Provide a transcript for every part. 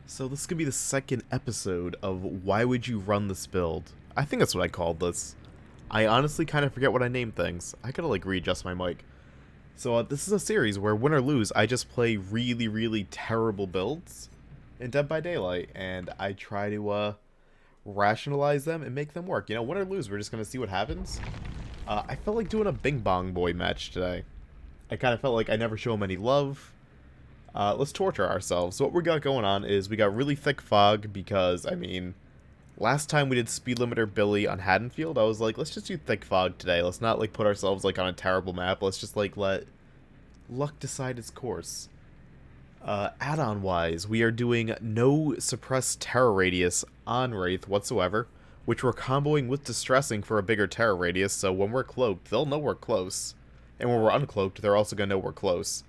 So this is going to be the second episode of Why Would You Run This Build? I think that's what I called this. I honestly kind of forget what I name things. I gotta readjust my mic. So this is a series where win or lose, I just play really, really terrible builds in Dead by Daylight, and I try to rationalize them and make them work. You know, win or lose, we're just going to see what happens. I felt like doing a Bing Bong Boy match today. I kind of felt like I never show him any love. Let's torture ourselves. So what we got going on is we got really thick fog because, I mean, last time we did Speed Limiter Billy on Haddonfield, I was like, let's just do thick fog today. Let's not, put ourselves, on a terrible map. Let's just, let luck decide its course. Add-on-wise, we are doing no suppressed terror radius on Wraith whatsoever, which we're comboing with distressing for a bigger terror radius, so when we're cloaked, they'll know we're close. And when we're uncloaked, they're also going to know we're close.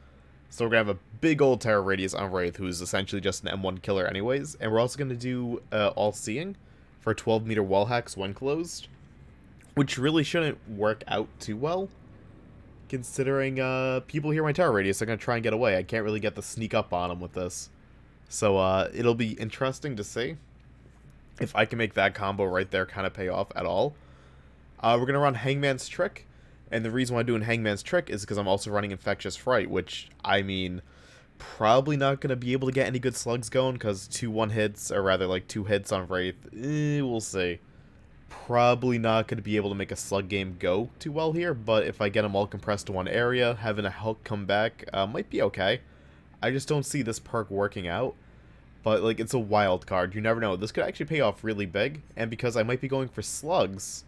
So we're going to have a big old terror radius on Wraith, who's essentially just an M1 killer anyways. And we're also going to do all-seeing for 12-meter wall hacks when closed, which really shouldn't work out too well, considering people hear my terror radius. They're going to try and get away. I can't really get the sneak up on them with this. So it'll be interesting to see if I can make that combo right there kind of pay off at all. We're going to run Hangman's Trick. And the reason why I'm doing Hangman's Trick is because I'm also running Infectious Fright, which, I mean, probably not going to be able to get any good slugs going, because 2 1-hits, or rather, 2 hits on Wraith, we'll see. Probably not going to be able to make a slug game go too well here, but if I get them all compressed to one area, having a Hulk come back might be okay. I just don't see this perk working out, but, it's a wild card. You never know. This could actually pay off really big, and because I might be going for slugs,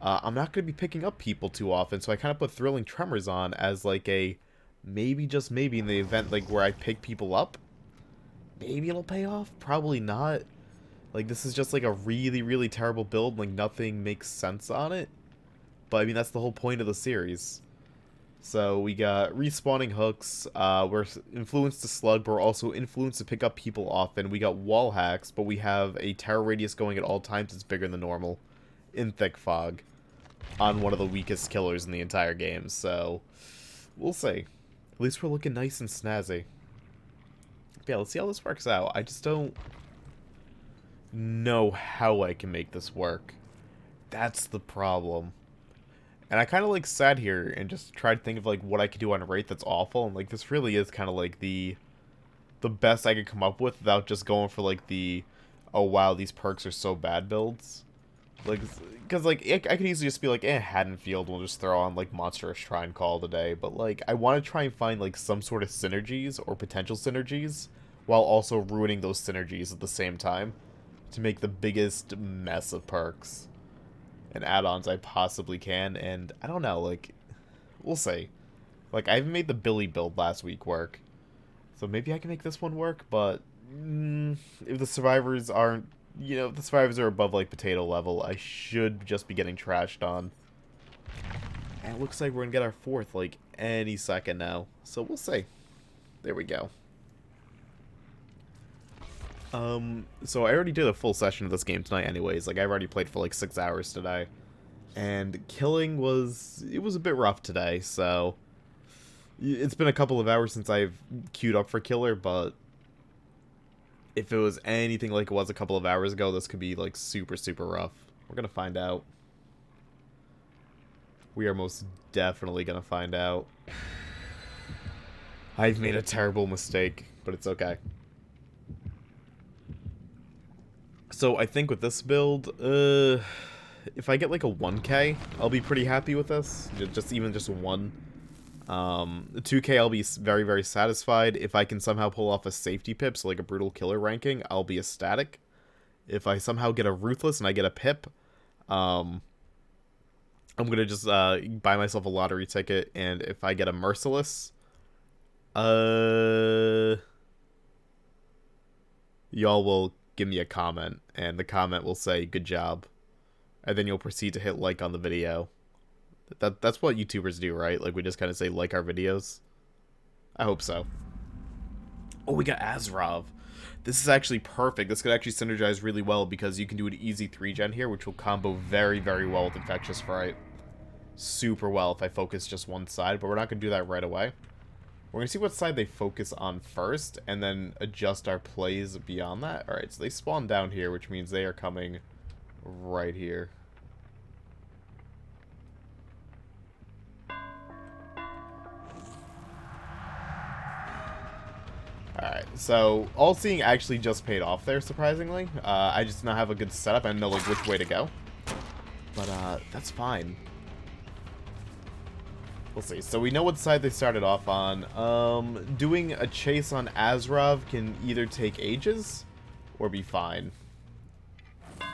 I'm not going to be picking up people too often, so I kind of put Thrilling Tremors on as, a maybe, just maybe, in the event, where I pick people up. Maybe it'll pay off? Probably not. This is just, a really, really terrible build, nothing makes sense on it. But, I mean, that's the whole point of the series. So, we got respawning hooks, we're influenced to slug, but we're also influenced to pick up people often. We got wall hacks, but we have a terror radius going at all times that's bigger than normal in thick fog on one of the weakest killers in the entire game, so we'll see. At least we're looking nice and snazzy. But yeah, let's see how this works out. I just don't know how I can make this work. That's the problem. And I kind of sat here and just tried to think of what I could do on Wraith that's awful, and this really is kind of the best I could come up with without just going for the oh wow, these perks are so bad builds. Because, I could easily just be Haddonfield, we'll just throw on, Monstrous Shrine Call today. But, I want to try and find, some sort of synergies or potential synergies while also ruining those synergies at the same time to make the biggest mess of perks and add-ons I possibly can. And, I don't know, we'll see. I even made the Billy build last week work. So maybe I can make this one work, but if the survivors aren't, if the survivors are above, potato level, I should just be getting trashed on. And it looks like we're gonna get our 4th, any second now. So we'll see. There we go. So I already did a full session of this game tonight anyways. I've already played for, 6 hours today. And killing it was a bit rough today, so it's been a couple of hours since I've queued up for killer, but if it was anything like it was a couple of hours ago, this could be, super, super rough. We're gonna find out. We are most definitely gonna find out. I've made a terrible mistake, but it's okay. So, I think with this build, if I get, a 1k, I'll be pretty happy with this. Even just 1. 2k I'll be very, very satisfied. If I can somehow pull off a safety pip, so a brutal killer ranking, I'll be ecstatic. If I somehow get a ruthless and I get a pip, I'm gonna just buy myself a lottery ticket. And if I get a merciless, y'all will give me a comment, and the comment will say good job, and then you'll proceed to hit like on the video. That's what YouTubers do, right? We just kind of say, like our videos. I hope so. Oh, we got Azrov. This is actually perfect. This could actually synergize really well because you can do an easy 3-gen here, which will combo very, very well with Infectious Fright. Super well if I focus just one side, but we're not going to do that right away. We're going to see what side they focus on first, and then adjust our plays beyond that. Alright, so they spawn down here, which means they are coming right here. Alright, so all-seeing actually just paid off there, surprisingly. I just now have a good setup. I know, like, which way to go. But, that's fine. We'll see. So we know what side they started off on. Doing a chase on Azrav can either take ages or be fine. Okay,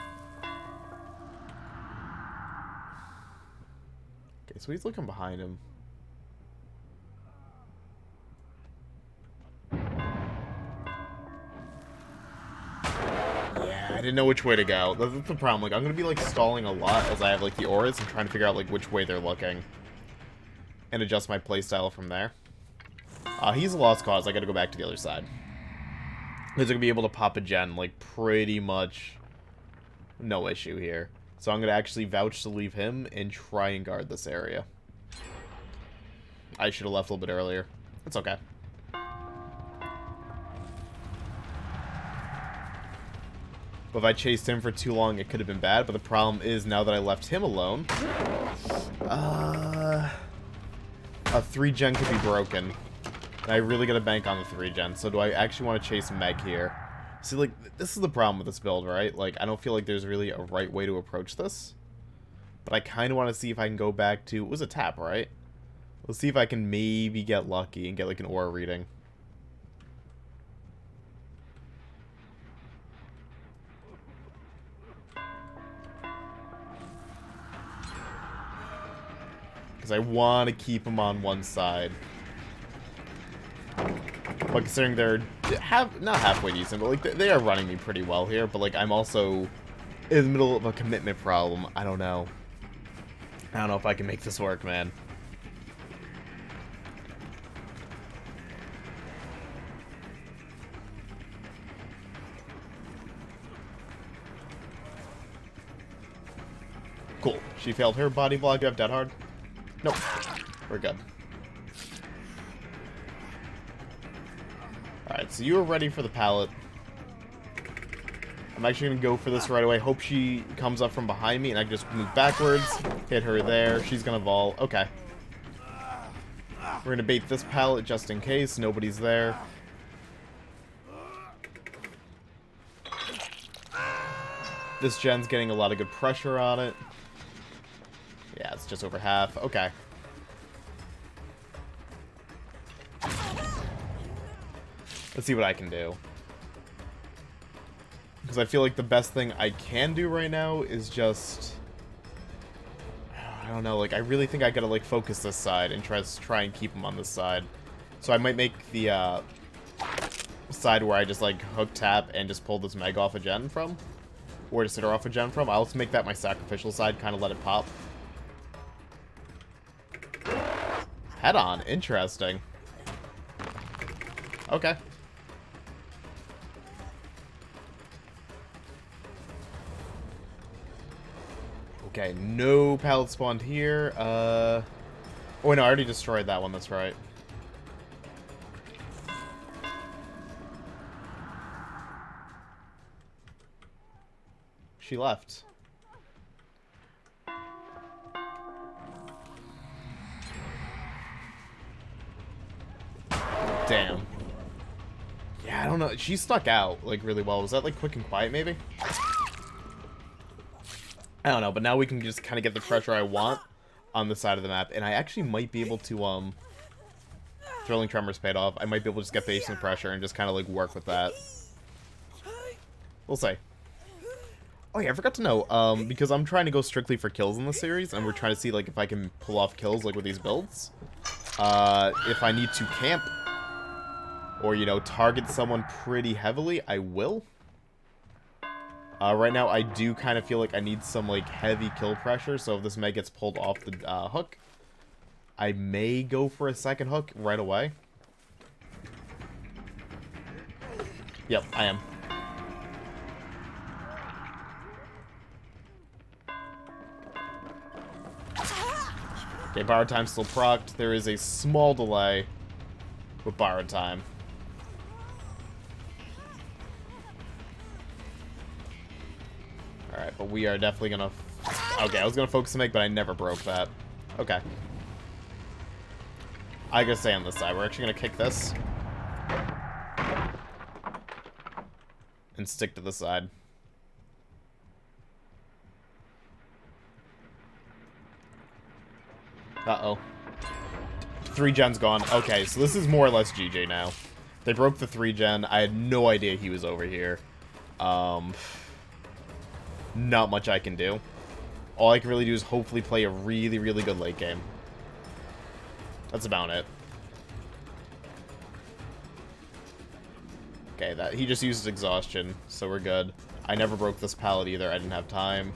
so he's looking behind him. Yeah, I didn't know which way to go. That's the problem. Like, I'm gonna be, like, stalling a lot as I have, like, the auras and trying to figure out, like, which way they're looking. And adjust my playstyle from there. He's a lost cause. I gotta go back to the other side. Because they're gonna be able to pop a gen, like, pretty much no issue here. So I'm gonna actually vouch to leave him and try and guard this area. I should have left a little bit earlier. It's okay. But if I chased him for too long, it could have been bad. But the problem is, now that I left him alone... a 3-gen could be broken. And I really gotta bank on the 3-gen. So do I actually want to chase Meg here? See, like, this is the problem with this build, right? Like, I don't feel like there's really a right way to approach this. But I kind of want to see if I can go back to... It was a tap, right? Let's see if I can maybe get lucky and get, like, an aura reading. Because I want to keep them on one side. But considering they're not halfway decent, but like they are running me pretty well here. But like I'm also in the middle of a commitment problem. I don't know. I don't know if I can make this work, man. Cool. She failed her body block. Do you have dead hard? Nope. We're good. Alright, so you are ready for the pallet. I'm actually going to go for this right away. Hope she comes up from behind me and I can just move backwards. Hit her there. She's going to vol. Okay. We're going to bait this pallet just in case. Nobody's there. This gen's getting a lot of good pressure on it. Yeah, it's just over half. Okay. Let's see what I can do. Because I feel like the best thing I can do right now is just... I don't know, like, I really think I gotta, like, focus this side and try and keep them on this side. So I might make the, side where I just, like, hook tap and just pull this Meg off a gen from. Or just hit her off a gen from. I'll just make that my sacrificial side, kind of let it pop. Head on. Interesting. Okay. Okay, no pallet spawned here. Oh, no, I already destroyed that one. That's right. She left. Damn. Yeah, I don't know. She stuck out, like, really well. Was that, like, quick and quiet, maybe? I don't know, but now we can just kind of get the pressure I want on the side of the map. And I actually might be able to, Thrilling Tremors paid off. I might be able to just get basement pressure and just kind of, like, work with that. We'll see. Oh, yeah, I forgot to know, because I'm trying to go strictly for kills in this series, and we're trying to see, like, if I can pull off kills, like, with these builds. If I need to camp, or, you know, target someone pretty heavily, I will. Right now, I do kind of feel like I need some, like, heavy kill pressure, so if this Meg gets pulled off the hook, I may go for a second hook right away. Yep, I am. Okay, power time still procced. There is a small delay. with borrowed time. Alright, but we are definitely gonna... Okay, I was gonna focus the Meg, but I never broke that. Okay. I gotta stay on this side. We're actually gonna kick this. And stick to the side. Uh-oh. 3 gens gone. Okay, so this is more or less GG now. They broke the 3 gen. I had no idea he was over here. Not much I can do. All I can really do is hopefully play a really, really good late game. That's about it. Okay, that he just used exhaustion, so we're good. I never broke this pallet either. I didn't have time.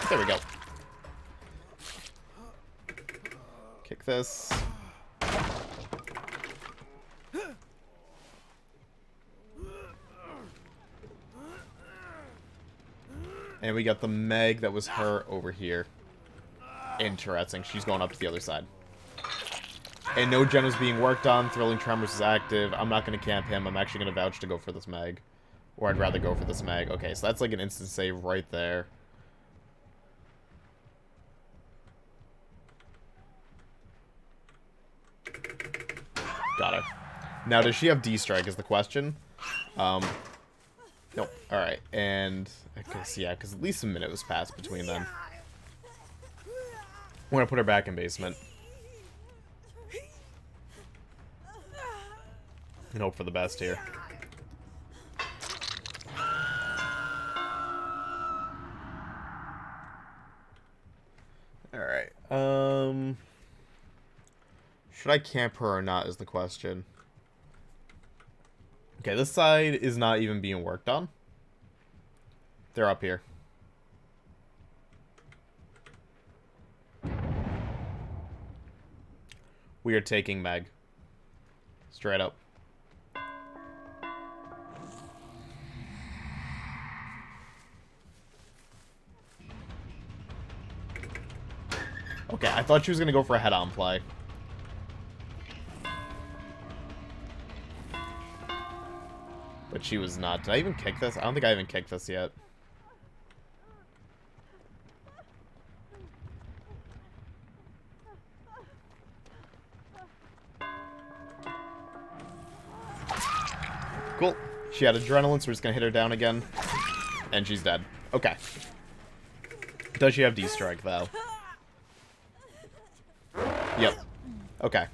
There we go. Kick this. And we got the Meg that was her over here. Interesting. She's going up to the other side. And no gen is being worked on. Thrilling Tremors is active. I'm not going to camp him. I'm actually going to vouch to go for this Meg. Or I'd rather go for this Meg. Okay, so that's like an instant save right there. Got her. Now, does she have D-Strike is the question. Nope. Alright, and... I guess, yeah, because at least a minute was passed between them. We're going to put her back in basement. And hope for the best here. Alright, should I camp her or not is the question. Okay, this side is not even being worked on. They're up here. We are taking Meg. Straight up. Okay, I thought she was going to go for a head-on play. But she was not. Did I even kick this? I don't think I even kicked this yet. Cool. She had adrenaline, so we're just going to hit her down again. And she's dead. Okay. Does she have D-Strike, though? Yep. Okay.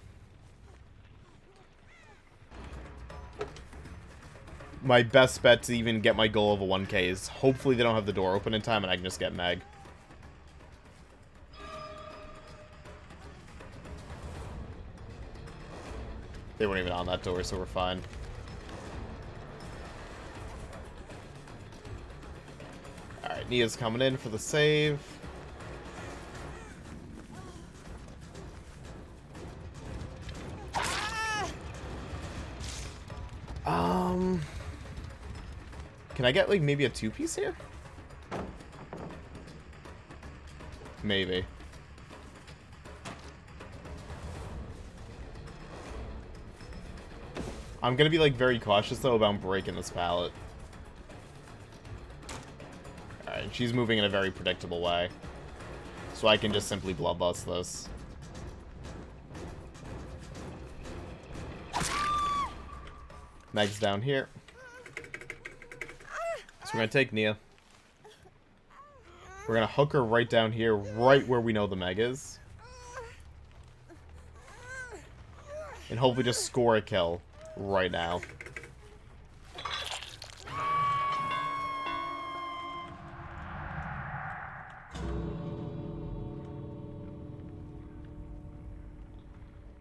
My best bet to even get my goal of a 1K is hopefully they don't have the door open in time and I can just get Meg. They weren't even on that door, so we're fine. Alright, Nia's coming in for the save. Can I get, like, maybe a 2-piece here? Maybe. I'm gonna be, like, very cautious, though, about breaking this pallet. Alright, she's moving in a very predictable way. So I can just simply bloodlust this. Meg's down here. So we're going to take Nia. We're going to hook her right down here, right where we know the Meg is. And hopefully just score a kill right now.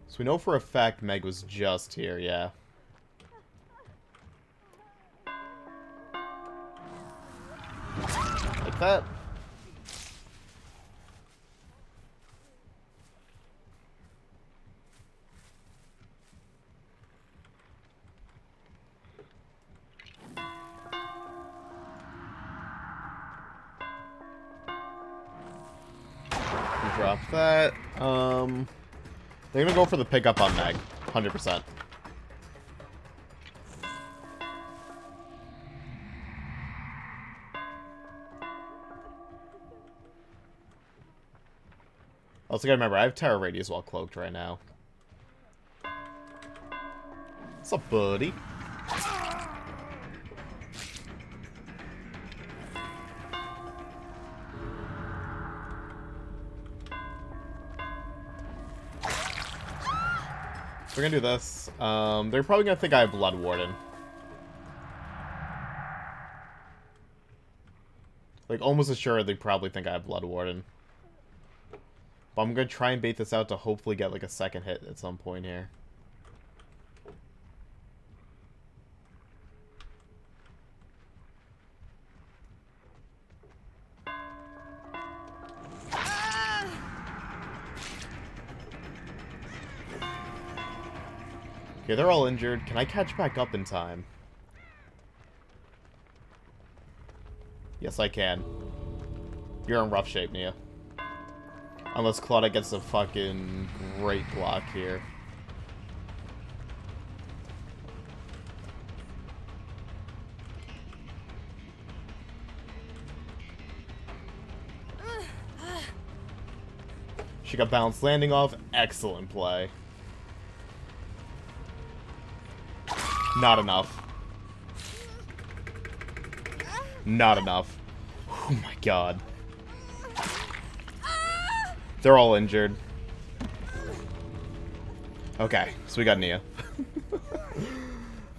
So we know for a fact Meg was just here, yeah. Like that. drop that. They're gonna go for the pickup on Meg. 100%. Also gotta remember, I have Terror Radius while cloaked right now. What's up, buddy? We're gonna do this. They're probably gonna think I have Blood Warden. Like, almost assured they probably think I have Blood Warden. But I'm gonna try and bait this out to hopefully get, like, a second hit at some point here. Okay, they're all injured. Can I catch back up in time? Yes, I can. You're in rough shape, Nia. Unless Claudia gets a fucking great block here. She got balanced landing off. Excellent play. Not enough. Not enough. Oh my god. They're all injured. Okay, so we got Nia.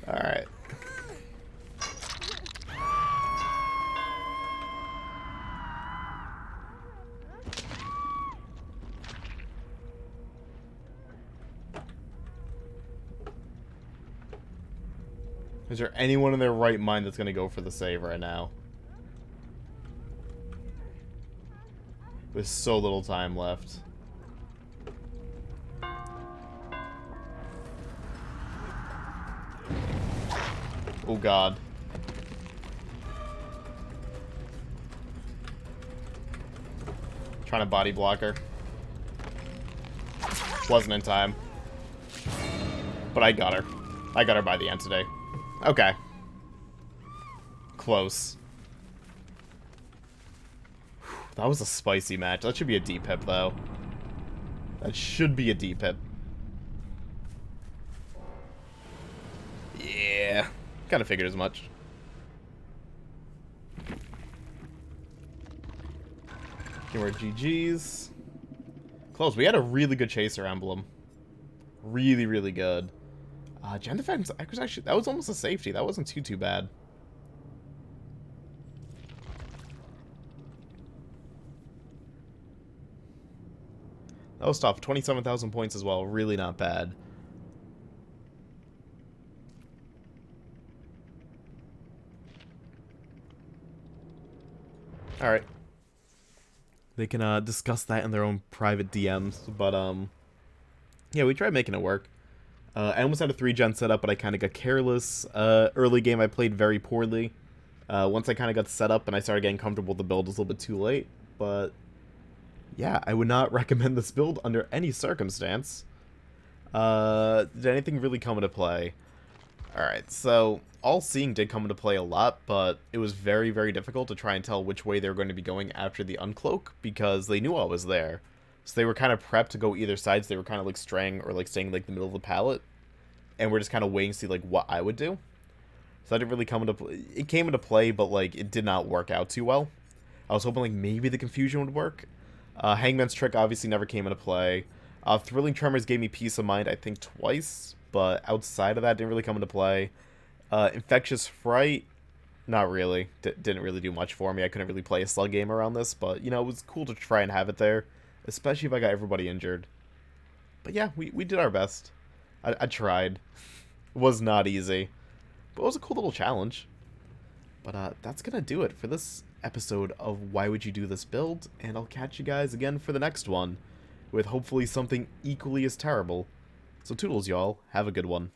Alright. Is there anyone in their right mind that's going to go for the save right now? With so little time left. Oh god. Trying to body block her. Wasn't in time. But I got her. I got her by the end today. Okay. Close. That was a spicy match. That should be a D-pip, though. That should be a D-pip. Yeah. Kind of figured as much. Okay, we're GG's. Close. We had a really good chaser emblem. Really, really good. Gen Defense, actually, that was almost a safety. That wasn't too bad. That was tough. 27,000 points as well. Really not bad. Alright. They can discuss that in their own private DMs. But, yeah, we tried making it work. I almost had a 3-gen setup, but I kind of got careless. Early game, I played very poorly. Once I kind of got set up and I started getting comfortable with the build, it was a little bit too late. But, yeah, I would not recommend this build under any circumstance. Did anything really come into play? Alright, so All-Seeing did come into play a lot, but it was very, very difficult to try and tell which way they were going to be going after the Uncloak, because they knew I was there. So they were kind of prepped to go either side, so they were kind of like straying or like staying like the middle of the palette. And we're just kind of waiting to see like what I would do. So that didn't really come into play. It came into play, but like it did not work out too well. I was hoping like maybe the confusion would work. Hangman's Trick obviously never came into play. Thrilling Tremors gave me peace of mind, I think, twice. But outside of that, didn't really come into play. Infectious Fright, not really. Didn't really do much for me. I couldn't really play a slug game around this. But, you know, it was cool to try and have it there. Especially if I got everybody injured. But yeah, we did our best. I tried. It was not easy. But it was a cool little challenge. But that's going to do it for this episode of Why Would You Do This Build? And I'll catch you guys again for the next one. With hopefully something equally as terrible. So toodles, y'all. Have a good one.